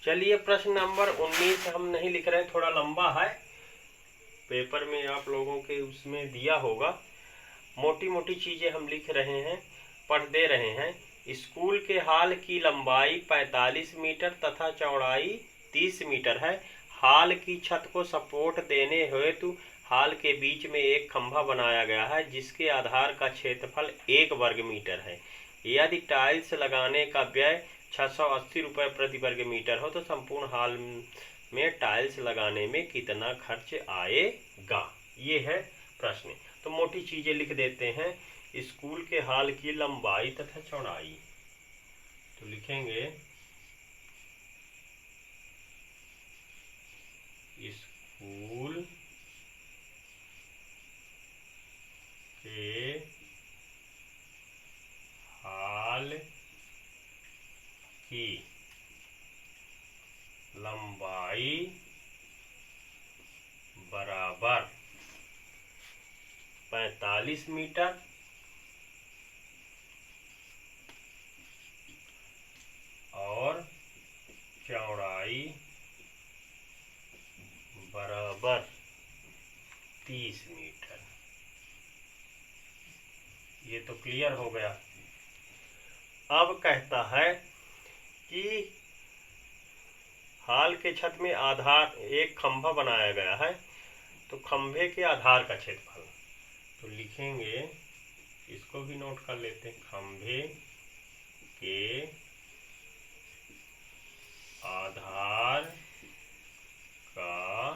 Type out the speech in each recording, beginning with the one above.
चलिए प्रश्न नंबर 19 हम नहीं लिख रहे, थोड़ा लंबा है, पेपर में आप लोगों के उसमें दिया होगा। मोटी मोटी चीज़ें हम लिख रहे हैं, पढ़ दे रहे हैं। स्कूल के हॉल की लंबाई 45 मीटर तथा चौड़ाई 30 मीटर है। हॉल की छत को सपोर्ट देने हेतु हॉल के बीच में एक खंभा बनाया गया है जिसके आधार का क्षेत्रफल 1 वर्ग मीटर है। यदि टाइल्स लगाने का व्यय 680 रुपये प्रति वर्ग मीटर हो तो संपूर्ण हॉल में टाइल्स लगाने में कितना खर्च आएगा, ये है प्रश्न। तो मोटी चीजें लिख देते हैं। स्कूल के हॉल की लंबाई तथा चौड़ाई, तो लिखेंगे स्कूल के हॉल की लंबाई बराबर 45 मीटर और चौड़ाई बराबर 30 मीटर। ये तो क्लियर हो गया। अब कहता है कि हॉल के छत में आधार एक खंभा बनाया गया है, तो खंभे के आधार का क्षेत्रफल, तो लिखेंगे, इसको भी नोट कर लेते हैं। खंभे के आधार का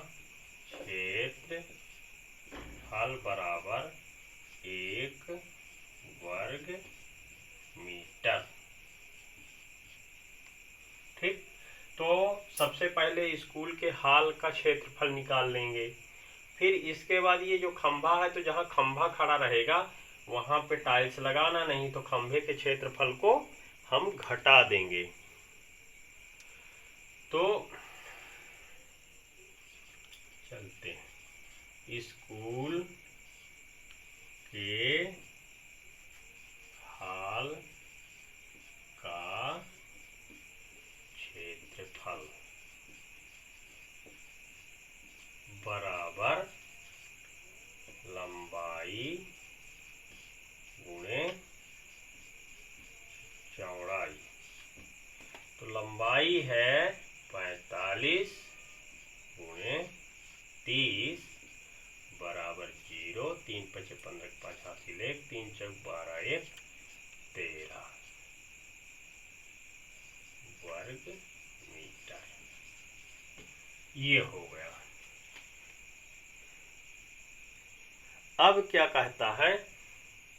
क्षेत्रफल बराबर 1 वर्ग मीटर। ठीक, तो सबसे पहले स्कूल के हॉल का क्षेत्रफल निकाल लेंगे। फिर इसके बाद ये जो खंभा है, तो जहाँ खंभा खड़ा रहेगा वहाँ पे टाइल्स लगाना नहीं, तो खंभे के क्षेत्रफल को हम घटा देंगे। तो चलते हैं, स्कूल के हॉल का क्षेत्रफल बराबर लंबाई गुणे चौड़ाई। तो लंबाई है 45 गुणे 30 बराबर 0, 3 5 15 85 लेख 3 चौक 12 1 13 वर्ग मीटर। ये हो गया। अब क्या कहता है,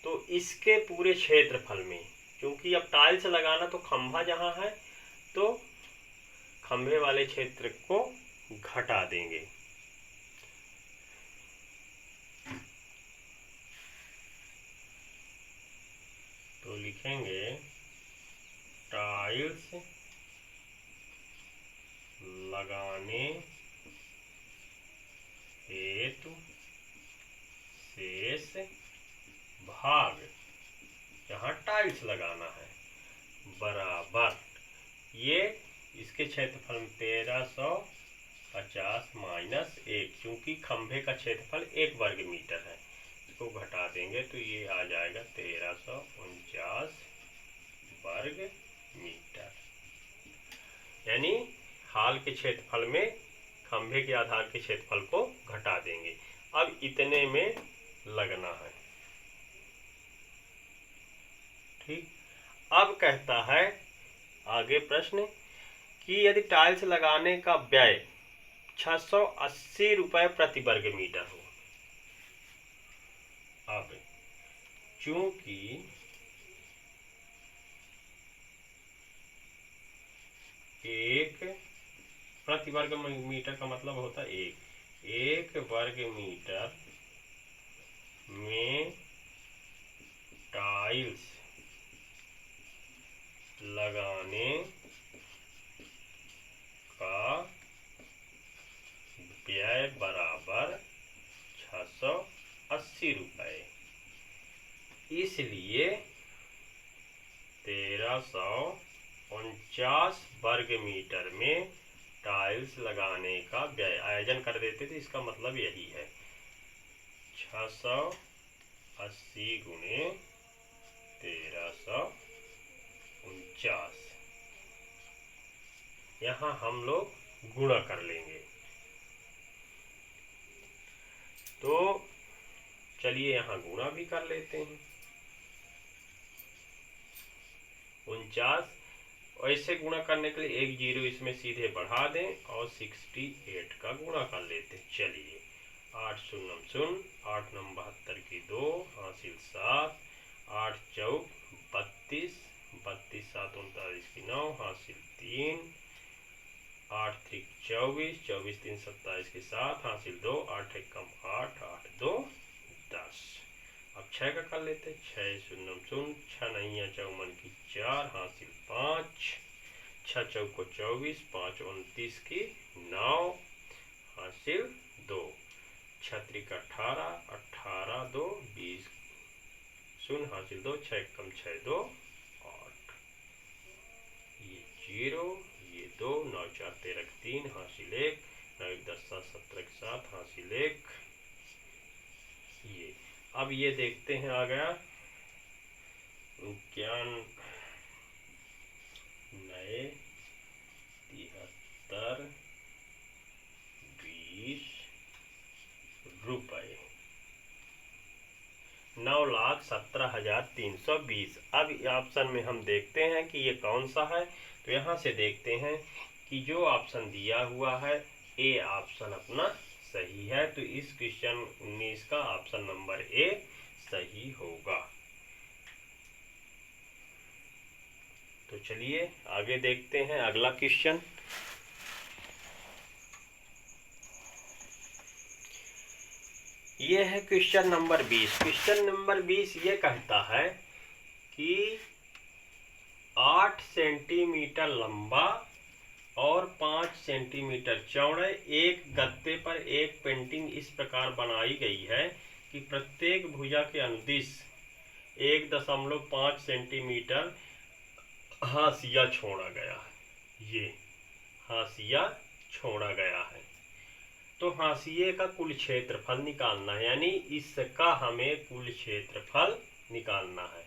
तो इसके पूरे क्षेत्रफल में, क्योंकि अब टाइल्स लगाना तो खंभा जहां है तो खंभे वाले क्षेत्र को घटा देंगे। तो लिखेंगे टाइल्स लगाने हेतु शेष भाग, जहाँ टाइल्स लगाना है, बराबर, ये इसके क्षेत्रफल में 1350 माइनस 1, क्योंकि खंभे का क्षेत्रफल 1 वर्ग मीटर है, इसको घटा देंगे तो ये आ जाएगा 1349 वर्ग मीटर। यानी हॉल के क्षेत्रफल में खंभे के आधार के क्षेत्रफल को घटा देंगे। अब इतने में लगना है। ठीक, अब कहता है आगे प्रश्न कि यदि टाइल्स लगाने का व्यय 680 रुपये प्रति वर्ग मीटर हो। अब चूंकि एक प्रति वर्ग मीटर का मतलब होता है एक वर्ग मीटर में टाइल्स लगाने का व्यय बराबर 680 रुपये, इसलिए 1349 50 वर्ग मीटर में टाइल्स लगाने का व्यय। आयोजन कर देते थे, इसका मतलब यही है 680 गुणे 1349। यहाँ हम लोग गुणा कर लेंगे। तो चलिए यहाँ गुणा भी कर लेते हैं। 49, ऐसे गुणा करने के लिए एक जीरो इसमें सीधे बढ़ा दें और 68 का गुणा कर लेते हैं। चलिए 8 शून्य शून्य, 8 9 72 की 2 हासिल 7, 8 चौक 32, 32 7 39 की 9 हासिल 3, 8 3 24, 24 3 27 की 7 हासिल 2, 8 1 कम 8, 8 2 10। अब 6 का कर लेते, 6 शून्य शून्य, 6 नहीं है 54 की 4 हासिल 5, 6 चौक को 24, 5 29 की 9 हासिल 2, 6 त्रिक 18, 18 2 20 शून्य हासिल 2, 6 कम 6 2 8, ये 0, ये 2, 9 4 13 3 हासिल 1, 9 1 10 7 17 7 हासिल 1। ये अब ये देखते हैं आ गया 91 नए 73 20 रुपये, 9,17,320। अब ऑप्शन में हम देखते हैं कि ये कौन सा है। तो यहाँ से देखते हैं कि जो ऑप्शन दिया हुआ है ए ऑप्शन अपना सही है। तो इस क्वेश्चन 19 का ऑप्शन नंबर ए सही होगा। तो चलिए आगे देखते हैं अगला क्वेश्चन। ये है क्वेश्चन नंबर 20। क्वेश्चन नंबर 20 ये कहता है कि 8 सेंटीमीटर लंबा और 5 सेंटीमीटर चौड़े एक गत्ते पर एक पेंटिंग इस प्रकार बनाई गई है कि प्रत्येक भुजा के अनुदिश 1.5 सेंटीमीटर हाशिया छोड़ा गया है। ये हाशिया छोड़ा गया है। तो हाशिए का कुल क्षेत्रफल निकालना है, यानी इसका हमें कुल क्षेत्रफल निकालना है।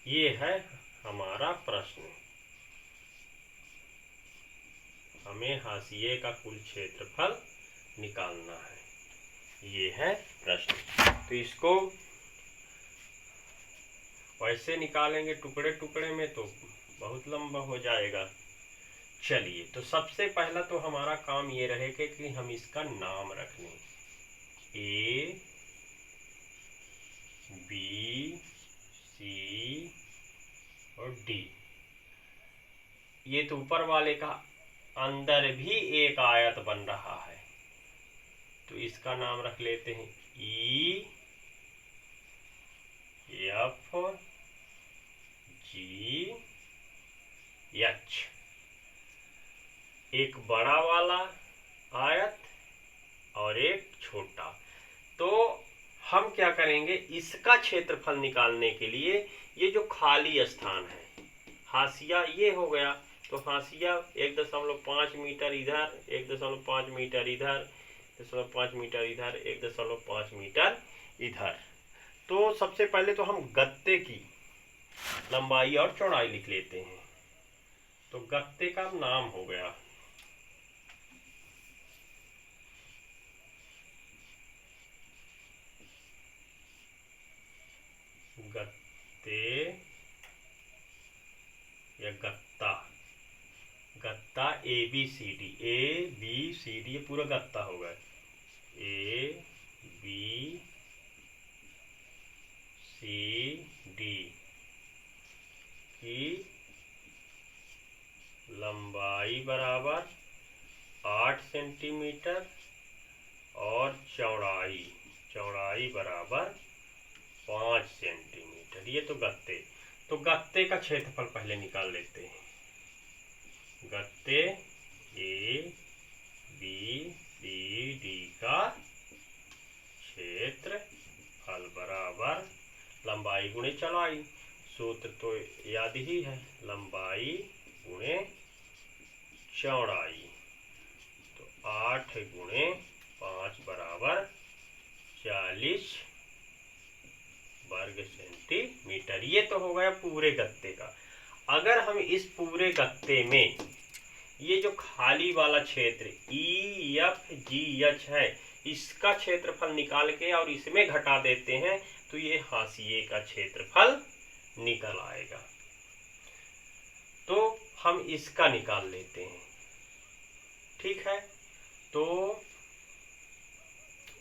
ये है हमारा प्रश्न। हमें हाशिए का कुल क्षेत्रफल निकालना है, ये है प्रश्न। तो इसको वैसे निकालेंगे टुकड़े टुकड़े में तो बहुत लंबा हो जाएगा। चलिए तो सबसे पहला तो हमारा काम ये रहेगा कि हम इसका नाम रख लें। ए बी सी और डी। ये तो ऊपर वाले का अंदर भी एक आयत बन रहा है, तो इसका नाम रख लेते हैं ई एफ जी एच। एक बड़ा वाला आयत और एक छोटा। तो हम क्या करेंगे, इसका क्षेत्रफल निकालने के लिए ये जो खाली स्थान है, हाशिया ये हो गया, तो हाशिया 1.5 मीटर इधर, 1.5 मीटर इधर, 1.5 मीटर इधर, 1.5 मीटर इधर। तो सबसे पहले तो हम गत्ते की लंबाई और चौड़ाई लिख लेते हैं। तो गत्ते का नाम हो गया गत्ते या गत्ता। गत्ता A B C D, A B C D, ये पूरा गत्ता होगा। ए बी सी डी की लंबाई बराबर 8 सेंटीमीटर और चौड़ाई बराबर 5 सेंटीमीटर। ये तो गत्ते। तो गत्ते का क्षेत्रफल पहले निकाल लेते हैं। गत्ते ए बी सी डी का क्षेत्रफल बराबर लंबाई गुणे चौड़ाई। सूत्र तो याद ही है, लंबाई गुणे चौड़ाई। तो 8 गुणे 5 बराबर 40 वर्ग सेंटीमीटर। ये तो हो गया पूरे गत्ते का। अगर हम इस पूरे गत्ते में ये जो खाली वाला क्षेत्र EFGH है, इसका क्षेत्रफल निकाल के और इसमें घटा देते हैं तो ये हाशिए का क्षेत्रफल निकल आएगा। तो हम इसका निकाल लेते हैं, ठीक है। तो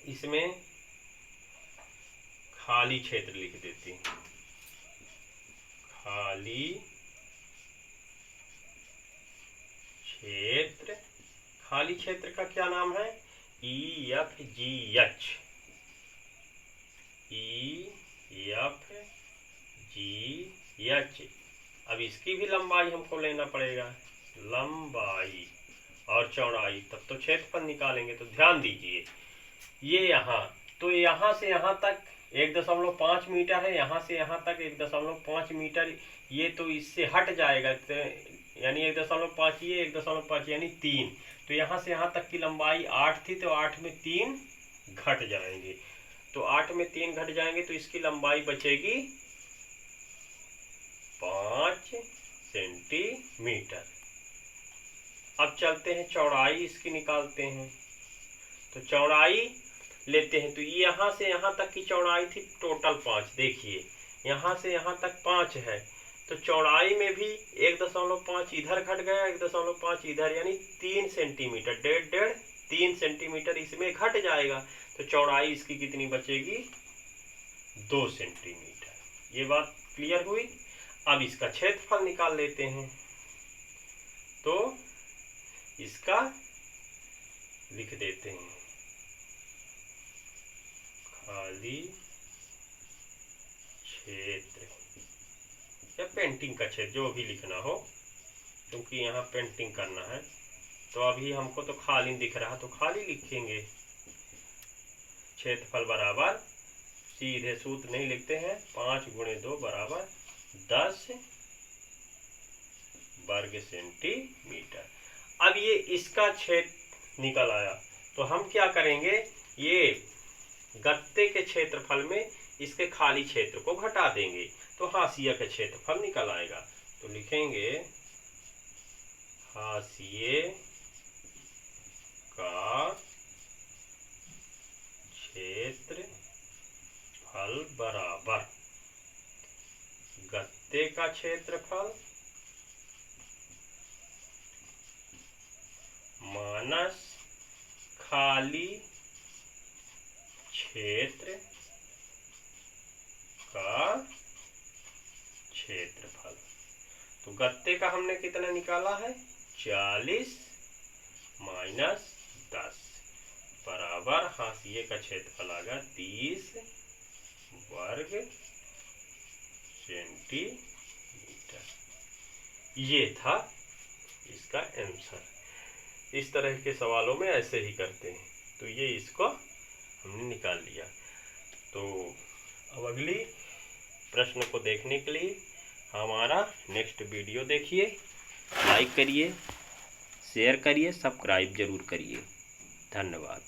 इसमें खाली क्षेत्र लिख देते हैं, खाली क्षेत्र। खाली क्षेत्र का क्या नाम है? EFGH। अब इसकी भी लंबाई हमको लेना पड़ेगा, लंबाई और चौड़ाई, तब तो क्षेत्रफल निकालेंगे। तो ध्यान दीजिए, ये यहाँ, तो यहाँ से यहाँ तक 1.5 मीटर है, यहाँ से यहाँ तक 1.5 मीटर। ये तो इससे हट जाएगा, यानी 1.5, ये 1.5 यानी 3। तो यहाँ से यहाँ तक की लंबाई 8 थी, तो 8 में 3 घट जाएंगे। तो 8 में 3 घट जाएंगे तो इसकी लंबाई बचेगी 5 सेंटीमीटर। अब चलते हैं चौड़ाई इसकी निकालते हैं। तो चौड़ाई लेते हैं, तो यहाँ से यहाँ तक की चौड़ाई थी टोटल 5। देखिए यहाँ से यहाँ तक 5 है, तो चौड़ाई में भी 1.5 इधर घट गया, 1.5 इधर, यानी 3 सेंटीमीटर, 3 सेंटीमीटर इसमें घट जाएगा। तो चौड़ाई इसकी कितनी बचेगी? 2 सेंटीमीटर। ये बात क्लियर हुई। अब इसका क्षेत्रफल निकाल लेते हैं। तो इसका लिख देते हैं, खाली क्षेत्र या पेंटिंग का क्षेत्र, जो भी लिखना हो, क्योंकि यहाँ पेंटिंग करना है। तो अभी हमको तो खाली दिख रहा, तो खाली लिखेंगे। क्षेत्रफल बराबर, सीधे सूत्र नहीं लिखते हैं, 5 गुणे 2 बराबर 10 वर्ग सेंटीमीटर। अब ये इसका क्षेत्र निकल आया, तो हम क्या करेंगे, ये गत्ते के क्षेत्रफल में इसके खाली क्षेत्र को घटा देंगे, तो हाशिया का क्षेत्रफल निकल आएगा। तो लिखेंगे हाशिए का क्षेत्रफल बराबर गत्ते का क्षेत्रफल माइनस खाली क्षेत्र का क्षेत्रफल। तो गत्ते का हमने कितना निकाला है? 40 माइनस 10 बराबर हाशिए का क्षेत्रफल आ गया 30 वर्ग सेंटीमीटर। ये था इसका आंसर। इस तरह के सवालों में ऐसे ही करते हैं। तो ये इसको हमने निकाल लिया। तो अब अगली प्रश्न को देखने के लिए हमारा नेक्स्ट वीडियो देखिए, लाइक करिए, शेयर करिए, सब्सक्राइब जरूर करिए। धन्यवाद।